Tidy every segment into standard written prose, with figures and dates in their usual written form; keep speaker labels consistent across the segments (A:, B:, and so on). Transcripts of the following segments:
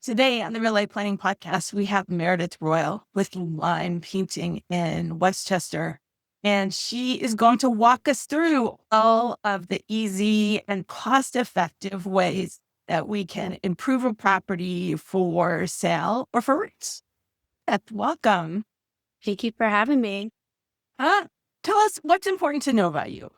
A: Today on the Real Life Planning Podcast, we have Meredith Royall with Lime Painting in Westchester. And she is going to walk us through all of the easy and cost-effective ways that we can improve a property for sale or for rent. Beth, welcome.
B: Thank you for having me.
A: Tell us what's important to know about you.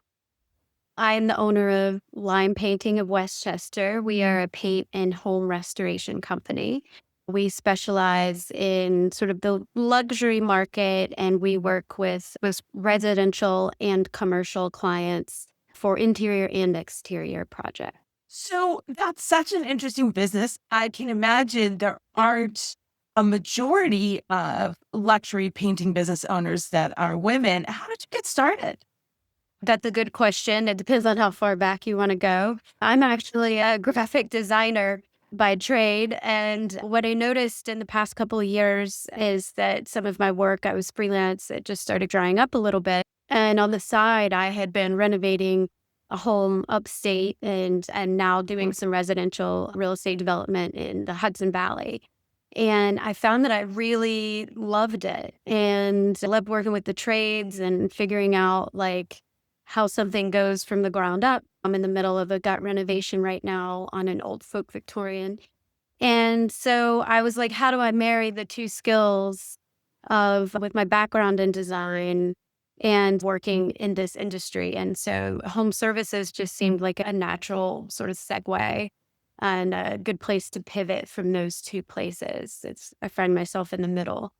B: I'm the owner of Lime Painting of Westchester. We are a paint and home restoration company. We specialize in sort of the luxury market, and we work with residential and commercial clients for interior and exterior projects.
A: So that's such an interesting business. I can imagine there aren't a majority of luxury painting business owners that are women. How did you get started?
B: That's a good question. It depends on how far back you want to go. I'm actually a graphic designer by trade. And what I noticed in the past couple of years is that some of my work, I was freelance, it just started drying up a little bit. And on the side, I had been renovating a home upstate and now doing some residential real estate development in the Hudson Valley. And I found that I really loved it and I loved working with the trades and figuring out how something goes from the ground up. I'm in the middle of a gut renovation right now on an old folk Victorian. And so I was like, how do I marry the two skills with my background in design and working in this industry? And so home services just seemed like a natural sort of segue and a good place to pivot from those two places. I find myself in the middle.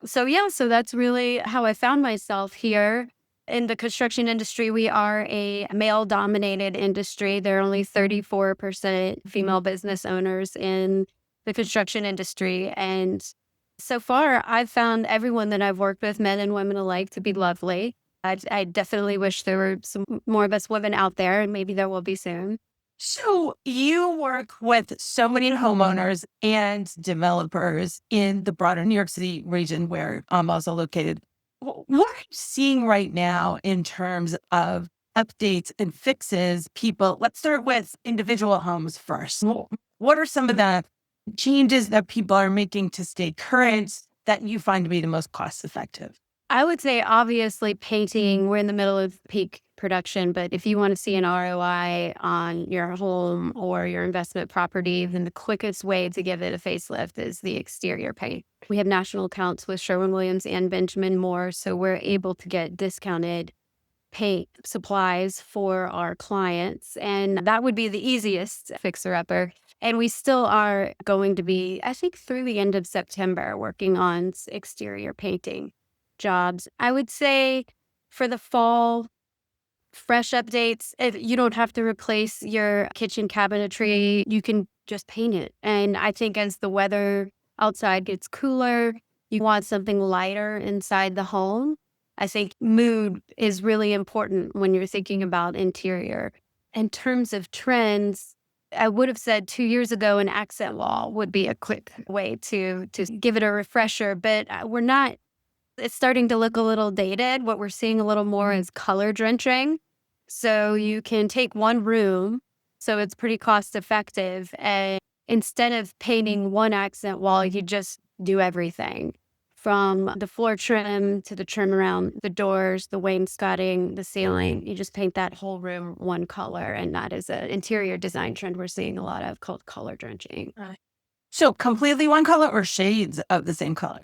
B: So that's really how I found myself here. In the construction industry, we are a male-dominated industry. There are only 34% female business owners in the construction industry. And so far, I've found everyone that I've worked with, men and women alike, to be lovely. I definitely wish there were some more of us women out there, and maybe there will be soon.
A: So you work with so many homeowners and developers in the broader New York City region where I'm also located. What are you seeing right now in terms of updates and fixes? Let's start with individual homes first. What are some of the changes that people are making to stay current that you find to be the most cost effective?
B: I would say, obviously, painting, we're in the middle of peak production, but if you want to see an ROI on your home or your investment property, then the quickest way to give it a facelift is the exterior paint. We have national accounts with Sherwin-Williams and Benjamin Moore, so we're able to get discounted paint supplies for our clients, and that would be the easiest fixer-upper. And we still are going to be, I think, through the end of September, working on exterior painting jobs. I would say for the fall, fresh updates, if you don't have to replace your kitchen cabinetry, you can just paint it. And I think as the weather outside gets cooler, you want something lighter inside the home. I think mood is really important when you're thinking about interior. In terms of trends, I would have said 2 years ago an accent wall would be a quick way to give it a refresher, but we're not. It's starting to look a little dated. What we're seeing a little more is color drenching. So you can take one room, so it's pretty cost effective. And instead of painting one accent wall, you just do everything from the floor trim to the trim around the doors, the wainscoting, the ceiling. You just paint that whole room one color. And that is an interior design trend we're seeing a lot of, called color drenching.
A: So completely one color or shades of the same color?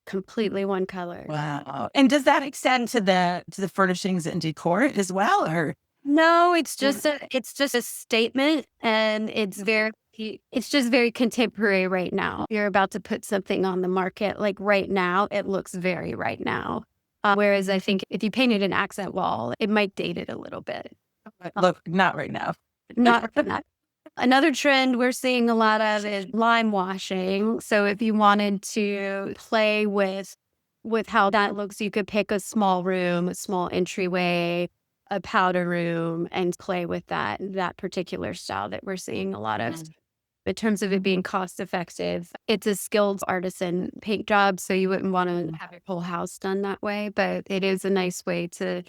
B: Completely one color.
A: Wow. And does that extend to the furnishings and decor as well, or?
B: No, it's just a statement, and it's just very contemporary right now. You're about to put something on the market, like right now, it looks very right now. Whereas I think if you painted an accent wall, it might date it a little bit.
A: Look, not right now.
B: Not Another trend we're seeing a lot of is lime washing. So if you wanted to play with how that looks, you could pick a small room, a small entryway, a powder room, and play with that particular style that we're seeing a lot of. In terms of it being cost effective, it's a skilled artisan paint job, so you wouldn't want to have your whole house done that way, but it is a nice way to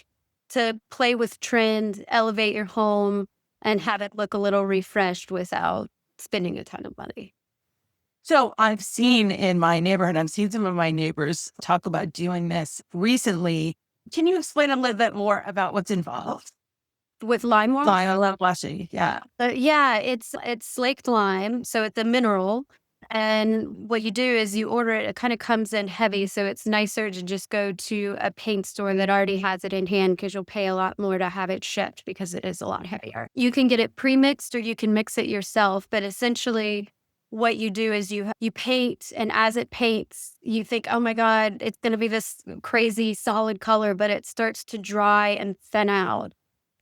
B: play with trend, elevate your home, and have it look a little refreshed without spending a ton of money.
A: So I've seen in my neighborhood, I've seen some of my neighbors talk about doing this recently. Can you explain a little bit more about what's involved?
B: With lime wash?
A: I love blushing. Yeah.
B: Yeah, it's slaked lime, so it's a mineral. And what you do is you order it. It kind of comes in heavy, so it's nicer to just go to a paint store that already has it in hand because you'll pay a lot more to have it shipped because it is a lot heavier. You can get it pre-mixed or you can mix it yourself, but essentially what you do is you paint, and as it paints, you think, "Oh my God, it's going to be this crazy solid color," but it starts to dry and thin out.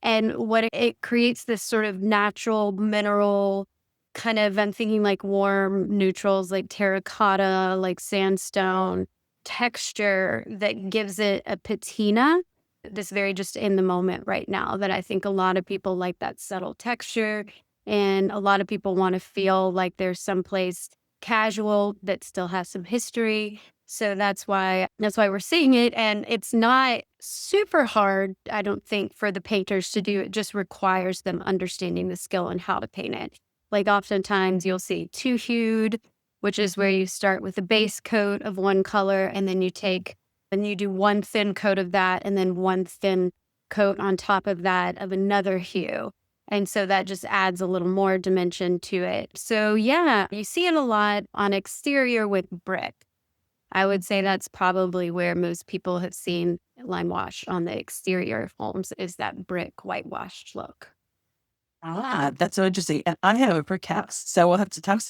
B: And what it creates this sort of natural mineral kind of, I'm thinking like warm neutrals, like terracotta, like sandstone texture that gives it a patina. This very just in the moment right now that I think a lot of people like that subtle texture. And a lot of people want to feel like there's someplace casual that still has some history. So that's why we're seeing it. And it's not super hard, I don't think, for the painters to do. It just requires them understanding the skill and how to paint it. Like oftentimes you'll see two hued, which is where you start with a base coat of one color and then you do one thin coat of that and then one thin coat on top of that of another hue. And so that just adds a little more dimension to it. So yeah, you see it a lot on exterior with brick. I would say that's probably where most people have seen lime wash on the exterior of homes is that brick whitewashed look.
A: That's so interesting. And I have a brick house, so we'll have to talk.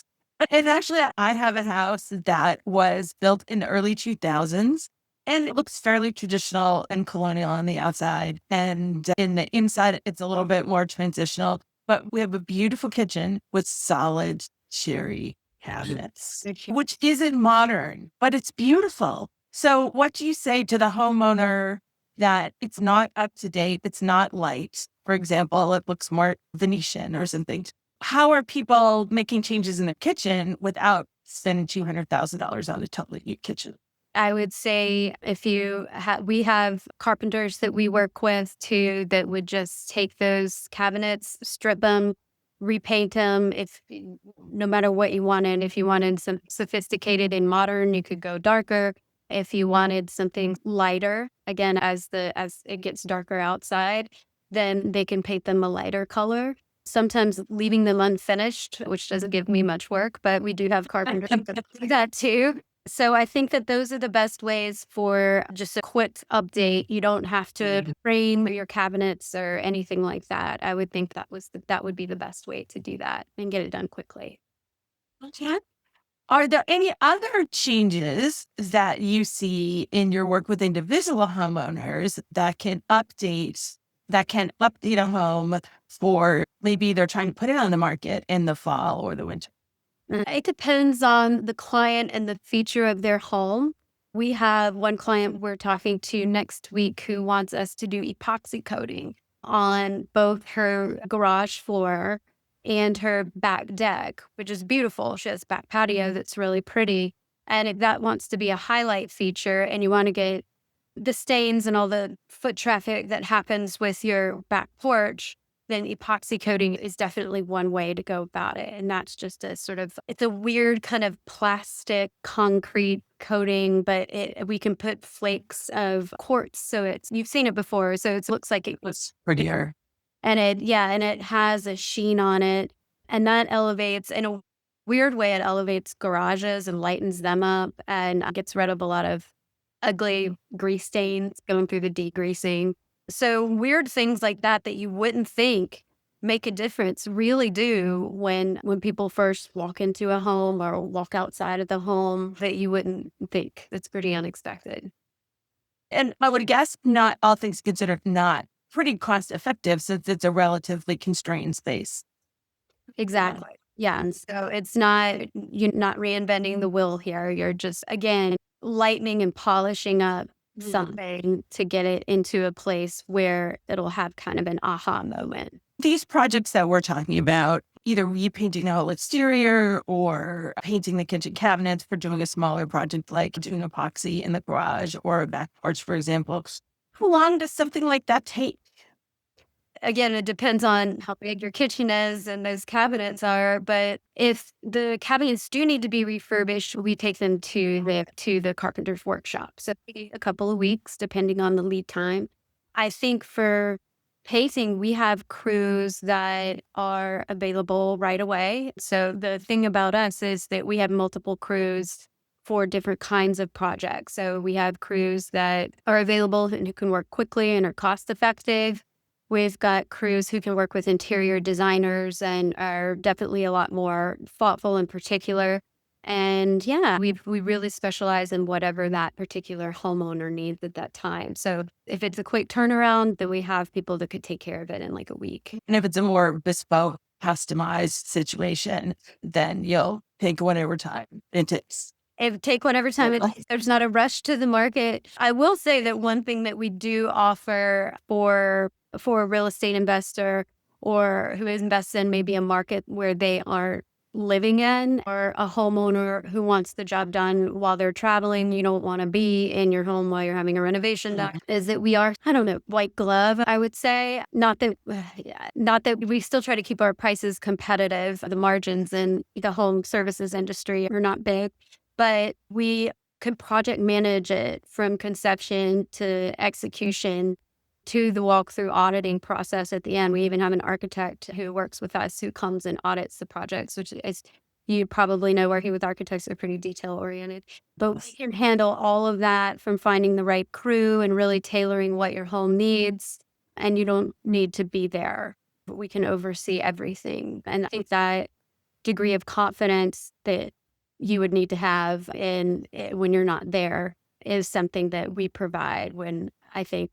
A: And actually, I have a house that was built in the early 2000s, and it looks fairly traditional and colonial on the outside. And in the inside, it's a little bit more transitional. But we have a beautiful kitchen with solid cherry cabinets, which isn't modern, but it's beautiful. So, what do you say to the homeowner that it's not up to date, it's not light? For example, it looks more Venetian or something. How are people making changes in their kitchen without spending $200,000 on a totally new kitchen?
B: I would say if we have carpenters that we work with too that would just take those cabinets, strip them, repaint them. No matter what you wanted, if you wanted some sophisticated and modern, you could go darker. If you wanted something lighter, again, as it gets darker outside, then they can paint them a lighter color. Sometimes leaving them unfinished, which doesn't give me much work, but we do have carpenters that do that too. So I think that those are the best ways for just a quick update. You don't have to frame your cabinets or anything like that. I would think that would be the best way to do that and get it done quickly.
A: Okay. Are there any other changes that you see in your work with individual homeowners that can update a home for maybe they're trying to put it on the market in the fall or the winter?
B: It depends on the client and the feature of their home. We have one client we're talking to next week who wants us to do epoxy coating on both her garage floor and her back deck, which is beautiful. She has a back patio that's really pretty. And if that wants to be a highlight feature and you want to get the stains and all the foot traffic that happens with your back porch, then epoxy coating is definitely one way to go about it. And that's just it's a weird kind of plastic concrete coating, but we can put flakes of quartz. So you've seen it before. So it looks like it was
A: Prettier.
B: and it has a sheen on it. And that elevates, in a weird way, it elevates garages and lightens them up and gets rid of a lot of ugly grease stains going through the degreasing. So weird things like that you wouldn't think make a difference really do when people first walk into a home or walk outside of the home that you wouldn't think. It's pretty unexpected.
A: And I would guess not all things considered, not pretty cost effective since it's a relatively constrained space.
B: Exactly. Yeah. And so you're not reinventing the wheel here. You're just, again, lightening and polishing up something to get it into a place where it'll have kind of an aha moment.
A: These projects that we're talking about, either repainting the whole exterior or painting the kitchen cabinets for doing a smaller project like doing epoxy in the garage or a back porch, for example. How long does something like that take?
B: Again, it depends on how big your kitchen is and those cabinets are. But if the cabinets do need to be refurbished, we take them to the carpenter's workshop. So maybe a couple of weeks, depending on the lead time. I think for painting, we have crews that are available right away. So the thing about us is that we have multiple crews for different kinds of projects. So we have crews that are available and who can work quickly and are cost effective. We've got crews who can work with interior designers and are definitely a lot more thoughtful and particular. And yeah, we really specialize in whatever that particular homeowner needs at that time. So if it's a quick turnaround, then we have people that could take care of it in like a week.
A: And if it's a more bespoke, customized situation, then you'll take whatever time it takes.
B: Take whatever time it takes. There's not a rush to the market. I will say that one thing that we do offer for a real estate investor or who invests in maybe a market where they are living in, or a homeowner who wants the job done while they're traveling, you don't want to be in your home while you're having a renovation done, is that we are, I don't know, white glove, I would say. Not that we still try to keep our prices competitive. The margins in the home services industry are not big, but we can project manage it from conception to execution to the walkthrough auditing process at the end. We even have an architect who works with us who comes and audits the projects, which is, you probably know, working with architects are pretty detail oriented. But we can handle all of that, from finding the right crew and really tailoring what your home needs. And you don't need to be there. We can oversee everything. And I think that degree of confidence that you would need to have in when you're not there is something that we provide, when I think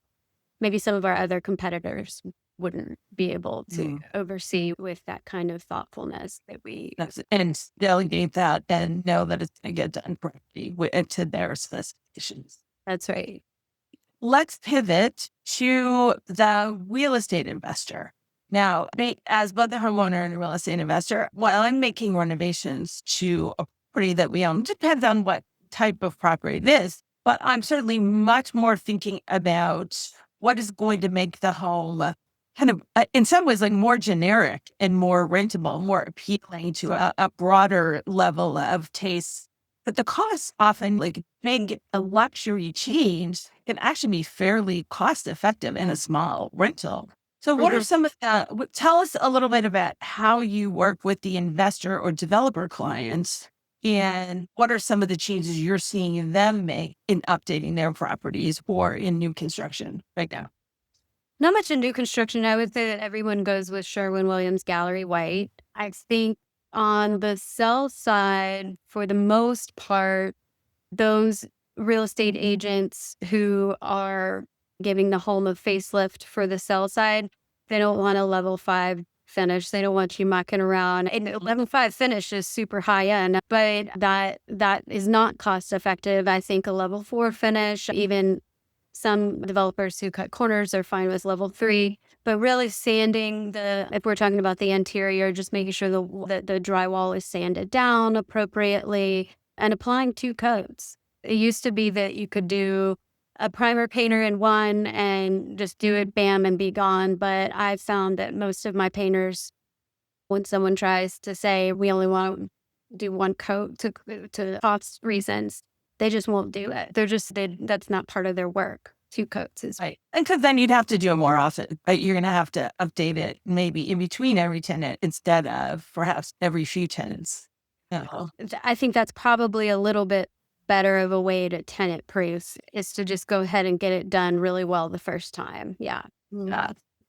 B: maybe some of our other competitors wouldn't be able to oversee with that kind of thoughtfulness that we.
A: And delegate that and know that it's going to get done correctly to their specifications.
B: That's right.
A: Let's pivot to the real estate investor. Now, as both a homeowner and a real estate investor, while I'm making renovations to a property that we own, depends on what type of property it is, but I'm certainly much more thinking about what is going to make the home kind of, in some ways, like more generic and more rentable, more appealing to a broader level of taste. But the costs often, like big a luxury change, can actually be fairly cost effective in a small rental. So what are some of the, tell us a little bit about how you work with the investor or developer clients, and what are some of the changes you're seeing them make in updating their properties or in new construction right now?
B: Not much in new construction. I would say that everyone goes with Sherwin-Williams Gallery White. I think on the sell side, for the most part, those real estate agents who are giving the home a facelift for the sell side, they don't want a level 5 finish. They don't want you mucking around. And the level 5 finish is super high end, but that is not cost effective. I think a level 4 finish, even some developers who cut corners are fine with level 3, but really sanding if we're talking about the interior, just making sure that the drywall is sanded down appropriately and applying 2 coats. It used to be that you could do a primer painter in one and just do it, bam, and be gone. But I've found that most of my painters, when someone tries to say we only want to do 1 coat to cost reasons, they just won't do it. That's not part of their work. 2 coats is
A: right. And because then you'd have to do it more often, right? You're going to have to update it maybe in between every tenant instead of perhaps every few tenants.
B: I think that's probably a little bit better of a way to tenant proof, is to just go ahead and get it done really well the first time. Yeah.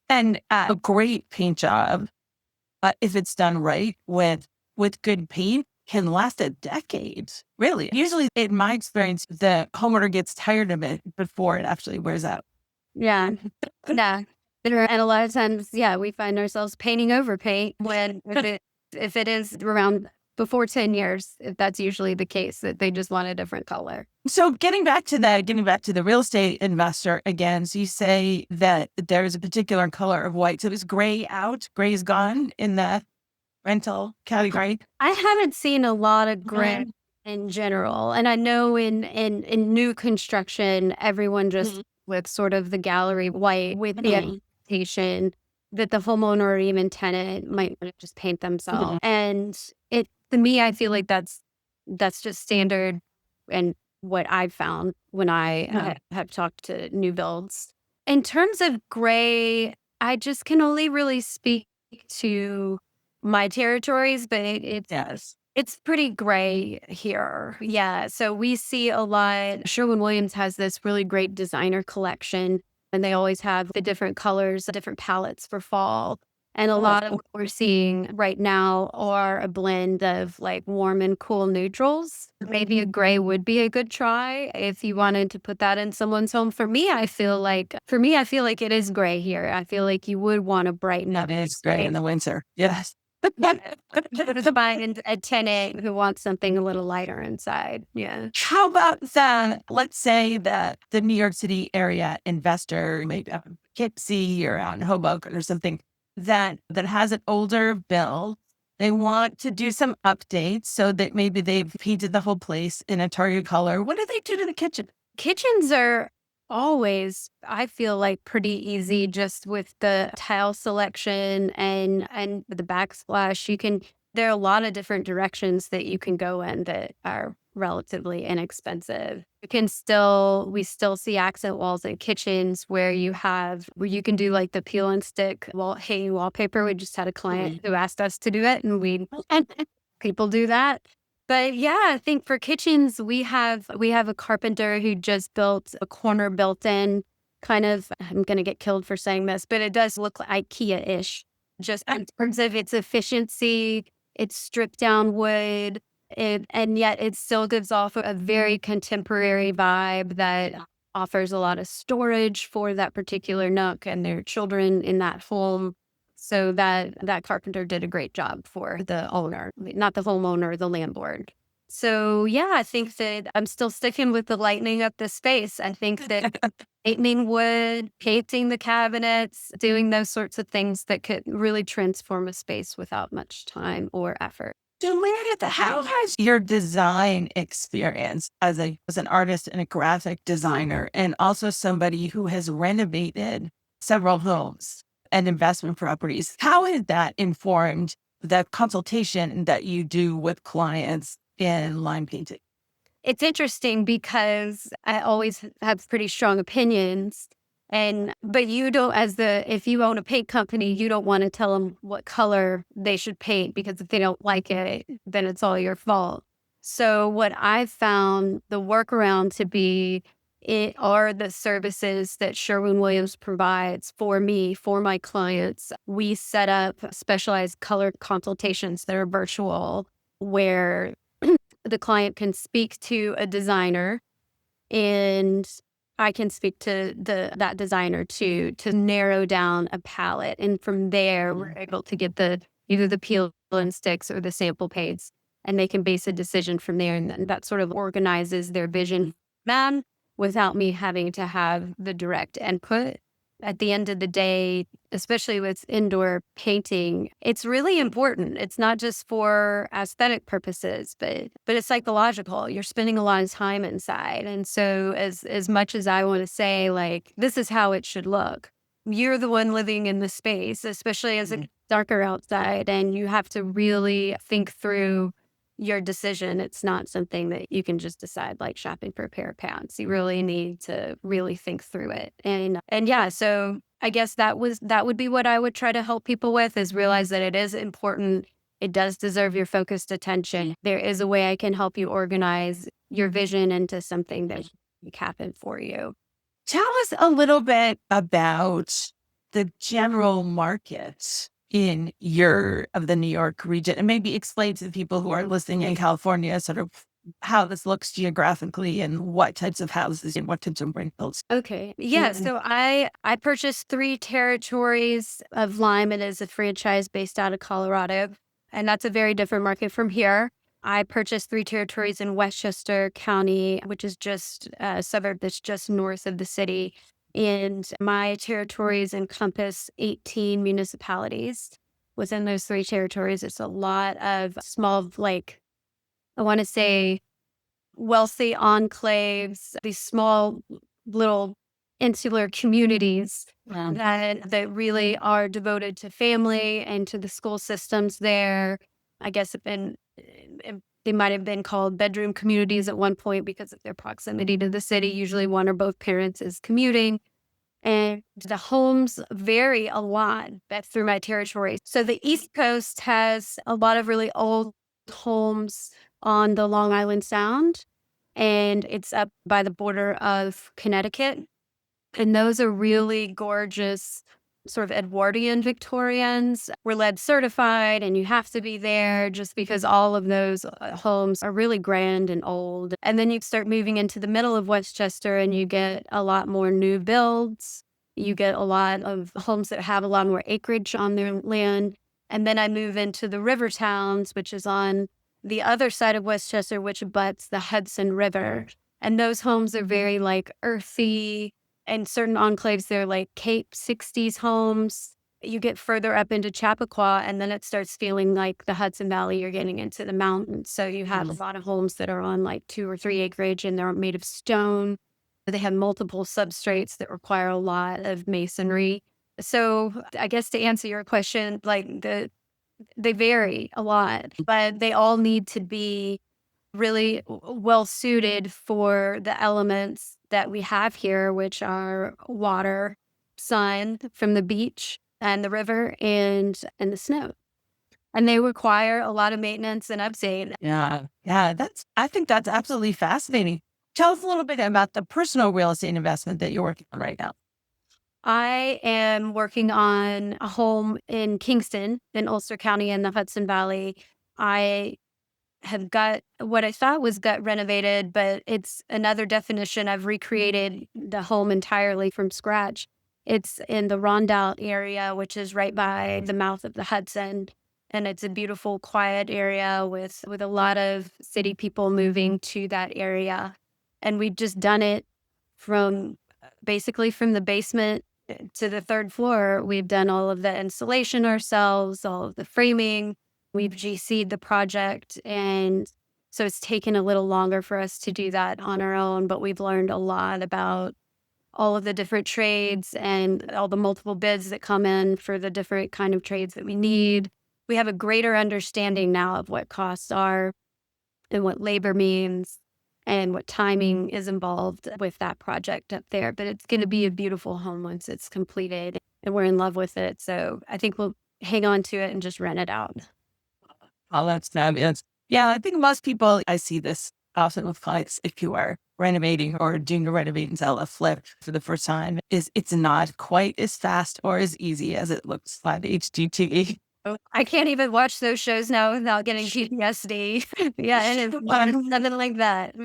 A: And a great paint job, if it's done right with good paint, can last a decade. Really. Usually, in my experience, the homeowner gets tired of it before it actually wears out.
B: Yeah. Yeah. And a lot of times, we find ourselves painting over paint when if it is around before 10 years, that's usually the case, that they just want a different color.
A: So getting back to the real estate investor again, so you say that there's a particular color of white. So is gray out? Gray is gone in the rental category?
B: I haven't seen a lot of gray in general. And I know in new construction, everyone just with sort of the gallery white with the expectation that the homeowner or even tenant might wanna just paint themselves.
A: Mhm.
B: And it to me, I feel like that's just standard and what I've found when I
A: Yeah.
B: have talked to new builds. In terms of gray, I just can only really speak to my territories, but
A: Yes.
B: it's pretty gray here. Yeah. So we see a lot. Sherwin-Williams has this really great designer collection, and they always have the different colors, the different palettes for fall. And a
A: Oh,
B: lot of what we're seeing right now are a blend of like warm and cool neutrals. Maybe a gray would be a good try if you wanted to put that in someone's home. For me, I feel like it is gray here. I feel like you would want to brighten up
A: that
B: the
A: is great in
B: space.
A: the winter. Yes.
B: To find a tenant who wants something a little lighter inside. Yeah.
A: How about let's say that the New York City area investor, maybe up in Poughkeepsie or out in Hoboken or something, that has an older build. They want to do some updates so that maybe they've painted the whole place in a target color. What do they do to the kitchen?
B: Kitchens are always, I feel like, pretty easy just with the tile selection and the backsplash. There are a lot of different directions that you can go in that are relatively inexpensive. We still see accent walls in kitchens where you can do like the peel and stick hanging wallpaper. We just had a client who asked us to do it, and people do that. But yeah, I think for kitchens, we have a carpenter who just built a corner built-in kind of. I'm gonna get killed for saying this, but it does look like IKEA-ish, just in terms of its efficiency. It's stripped down wood, and yet it still gives off a very contemporary vibe that offers a lot of storage for that particular nook and their children in that home. So that carpenter did a great job for the owner, not the homeowner, the landlord. So yeah, I think that I'm still sticking with the lightening up the space. I think that lightening wood, painting the cabinets, doing those sorts of things that could really transform a space without much time or effort.
A: So, Meredith, how has your design experience as an artist and a graphic designer, and also somebody who has renovated several homes and investment properties, how has that informed the consultation that you do with clients in line painting?
B: It's interesting because I always have pretty strong opinions. But you don't, if you own a paint company, you don't want to tell them what color they should paint, because if they don't like it, then it's all your fault. So what I've found the workaround to be it are the services that Sherwin-Williams provides for me, for my clients. We set up specialized color consultations that are virtual, where the client can speak to a designer, and I can speak to that designer to narrow down a palette. And from there, we're able to get either the peel and sticks or the sample paints, and they can base a decision from there. And then that sort of organizes their vision man without me having to have the direct input. At the end of the day, especially with indoor painting, it's really important. It's not just for aesthetic purposes, but it's psychological. You're spending a lot of time inside. And so as much as I want to say like this is how it should look, you're the one living in the space, especially as it's darker outside, and you have to really think through your decision. It's not something that you can just decide like shopping for a pair of pants. You really need to really think through it. And yeah, so I guess that would be what I would try to help people with, is realize that it is important. It does deserve your focused attention. There is a way I can help you organize your vision into something that can happen for you.
A: Tell us a little bit about the general market in the New York region, and maybe explain to the people who are listening in California sort of how this looks geographically and what types of houses and what types of rentals.
B: Okay. Yeah. So I purchased 3 territories of Lime. It is a franchise based out of Colorado, and that's a very different market from here. I purchased 3 territories in Westchester County, which is just a suburb that's just north of the city. And my territories encompass 18 municipalities. Within those 3 territories, it's a lot of small, like, I want to say wealthy enclaves, these small little insular communities that really are devoted to family and to the school systems there. I guess they might have been called bedroom communities at one point because of their proximity to the city. Usually one or both parents is commuting. And the homes vary a lot. That's through my territory. So the East Coast has a lot of really old homes on the Long Island Sound, and it's up by the border of Connecticut. And those are really gorgeous, sort of Edwardian Victorians. We're lead certified, and you have to be there just because all of those homes are really grand and old. And then you start moving into the middle of Westchester, and you get a lot more new builds. You get a lot of homes that have a lot more acreage on their land. And then I move into the river towns, which is on the other side of Westchester, which abuts the Hudson River. And those homes are very like earthy, and certain enclaves, they're like Cape 60s homes. You get further up into Chappaqua, and then it starts feeling like the Hudson Valley. You're getting into the mountains. So you have a lot of homes that are on like 2 or 3 acreage, and they're made of stone. They have multiple substrates that require a lot of masonry. So I guess to answer your question, like they vary a lot, but they all need to be really well suited for the elements that we have here, which are water, sun from the beach and the river, and the snow. And they require a lot of maintenance and update.
A: Yeah. Yeah. I think that's absolutely fascinating. Tell us a little bit about the personal real estate investment that you're working on right now.
B: I am working on a home in Kingston, in Ulster County in the Hudson Valley. I have got what I thought was gut renovated, but it's another definition. I've recreated the home entirely from scratch. It's in the Rondout area, which is right by the mouth of the Hudson. And it's a beautiful, quiet area with a lot of city people moving to that area. And we've just done it from basically from the basement to the third floor. We've done all of the insulation ourselves, all of the framing. We've GC'd the project, and so it's taken a little longer for us to do that on our own, but we've learned a lot about all of the different trades and all the multiple bids that come in for the different kind of trades that we need. We have a greater understanding now of what costs are and what labor means and what timing is involved with that project up there. But it's going to be a beautiful home once it's completed, and we're in love with it. So I think we'll hang on to it and just rent it out.
A: Oh, that's fabulous. Yeah, I think most people, I see this often with clients, if you are renovating or doing a renovate and sell a flip for the first time, is it's not quite as fast or as easy as it looks on HGTV.
B: I can't even watch those shows now without getting PTSD. Yeah, and it's nothing like that.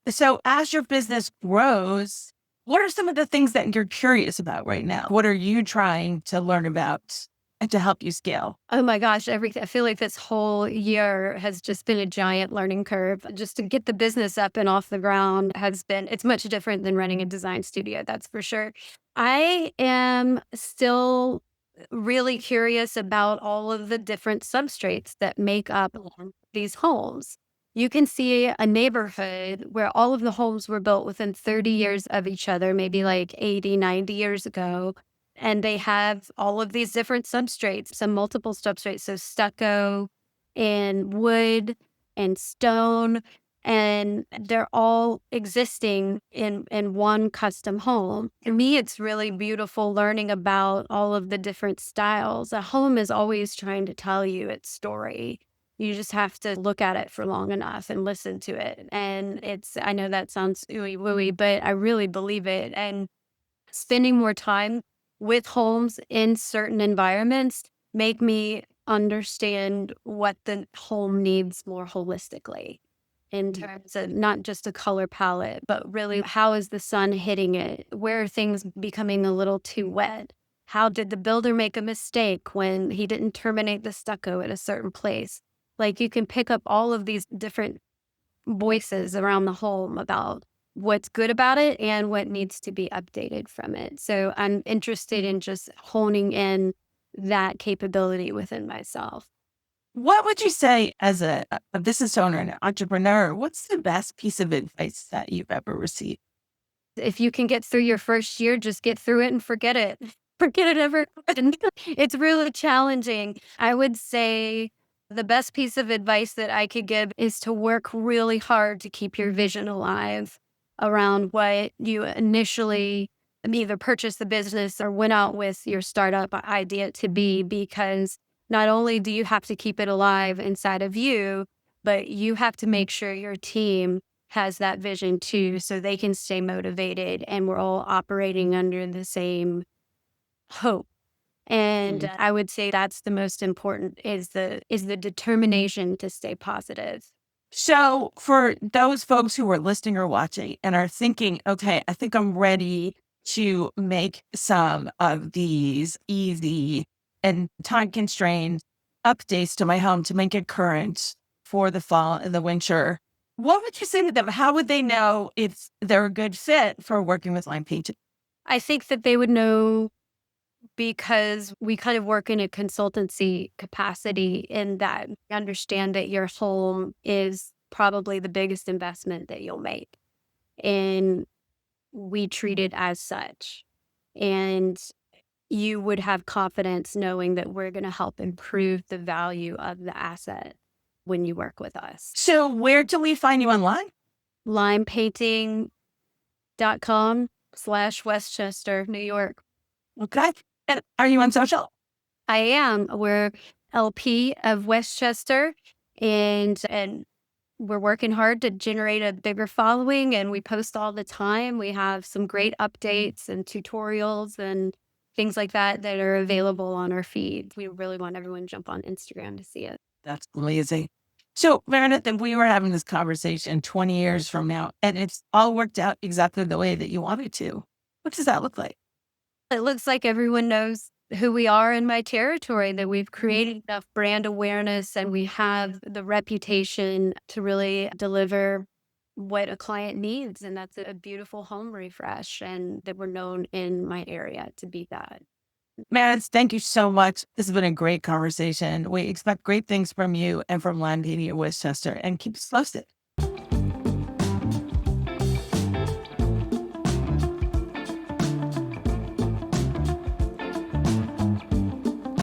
A: So as your business grows, what are some of the things that you're curious about right now? What are you trying to learn about and to help you scale?
B: Oh my gosh, everything. I feel like this whole year has just been a giant learning curve. Just to get the business up and off the ground it's much different than running a design studio, that's for sure. I am still really curious about all of the different substrates that make up these homes. You can see a neighborhood where all of the homes were built within 30 years of each other, maybe like 80, 90 years ago. And they have all of these different substrates, some multiple substrates. So stucco and wood and stone, and they're all existing in one custom home. To me, it's really beautiful learning about all of the different styles. A home is always trying to tell you its story. You just have to look at it for long enough and listen to it. And I know that sounds ooey wooey, but I really believe it. And spending more time with homes in certain environments make me understand what the home needs more holistically in terms of not just a color palette, but really how is the sun hitting it? Where are things becoming a little too wet? How did the builder make a mistake when he didn't terminate the stucco at a certain place? Like you can pick up all of these different voices around the home about what's good about it and what needs to be updated from it. So I'm interested in just honing in that capability within myself.
A: What would you say as a business owner and an entrepreneur? What's the best piece of advice that you've ever received?
B: If you can get through your first year, just get through it and forget it. Forget it ever happened. It's really challenging. I would say the best piece of advice that I could give is to work really hard to keep your vision alive around what you initially either purchased the business or went out with your startup idea to be, because not only do you have to keep it alive inside of you, but you have to make sure your team has that vision too, so they can stay motivated and we're all operating under the same hope. And I would say that's the most important, is the determination to stay positive.
A: So, for those folks who are listening or watching and are thinking, okay, I think I'm ready to make some of these easy and time constrained updates to my home to make it current for the fall and the winter, what would you say to them? How would they know if they're a good fit for working with Lime Painting?
B: I think that they would know because we kind of work in a consultancy capacity, in that we understand that your home is probably the biggest investment that you'll make. And we treat it as such. And you would have confidence knowing that we're going to help improve the value of the asset when you work with us.
A: So, where do we find you online?
B: limepainting.com/Westchester, New York.
A: Okay. And are you on social?
B: I am. We're LP of Westchester, and we're working hard to generate a bigger following, and we post all the time. We have some great updates and tutorials and things like that that are available on our feed. We really want everyone to jump on Instagram to see it.
A: That's amazing. So, Meredith, if we were having this conversation 20 years from now and it's all worked out exactly the way that you wanted to, what does that look like?
B: It looks like everyone knows who we are in my territory, that we've created enough brand awareness and we have the reputation to really deliver what a client needs. And that's a beautiful home refresh, and that we're known in my area to be that.
A: Meredith, thank you so much. This has been a great conversation. We expect great things from you and from Lime Painting of Westchester, and keep us posted.